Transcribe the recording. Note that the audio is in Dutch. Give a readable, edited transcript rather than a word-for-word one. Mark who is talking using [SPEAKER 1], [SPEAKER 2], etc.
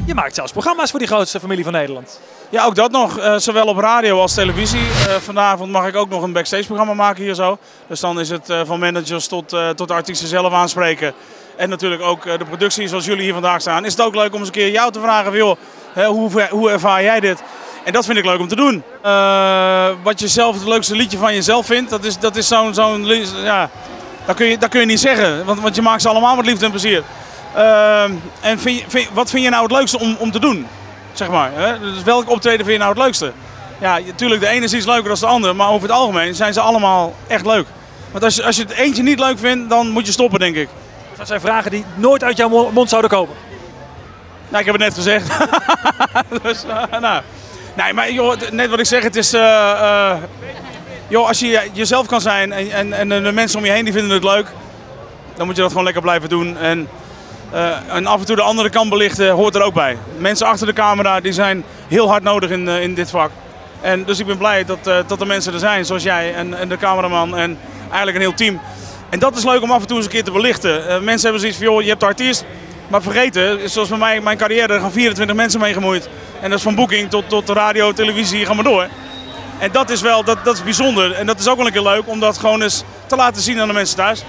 [SPEAKER 1] Je maakt zelfs programma's voor die grootste familie van Nederland.
[SPEAKER 2] Ja, ook dat nog. Zowel op radio als televisie. Vanavond mag ik ook nog een backstage programma maken hier zo. Dus dan is het van managers tot de artiesten zelf aanspreken. En natuurlijk ook de productie zoals jullie hier vandaag staan. Is het ook leuk om eens een keer jou te vragen van, joh, hoe ervaar jij dit? En dat vind ik leuk om te doen. Wat je zelf het leukste liedje van jezelf vindt, dat is zo'n ja, dat kun je niet zeggen. Want je maakt ze allemaal met liefde en plezier. En wat vind je nou het leukste om te doen? Zeg maar, hè? Dus welk optreden vind je nou het leukste? Ja, natuurlijk, de ene is iets leuker dan de andere, maar over het algemeen zijn ze allemaal echt leuk. Want als je het eentje niet leuk vindt, dan moet je stoppen, denk ik.
[SPEAKER 1] Dat zijn vragen die nooit uit jouw mond zouden komen.
[SPEAKER 2] Nou, ik heb het net gezegd. Dus, nou. Nee, maar joh, net wat ik zeg, het is... joh, als je jezelf kan zijn en de mensen om je heen die vinden het leuk, dan moet je dat gewoon lekker blijven doen. En af en toe de andere kant belichten hoort er ook bij. Mensen achter de camera die zijn heel hard nodig in dit vak. En dus ik ben blij dat er mensen er zijn, zoals jij en de cameraman en eigenlijk een heel team. En dat is leuk om af en toe eens een keer te belichten. Mensen hebben zoiets van, joh, je hebt de artiest, maar vergeten, zoals bij mij, mijn carrière, er gaan 24 mensen mee gemoeid. En dat is van boeking tot radio, televisie, ga maar door. En dat is wel, dat is bijzonder. En dat is ook wel een keer leuk om dat gewoon eens te laten zien aan de mensen thuis.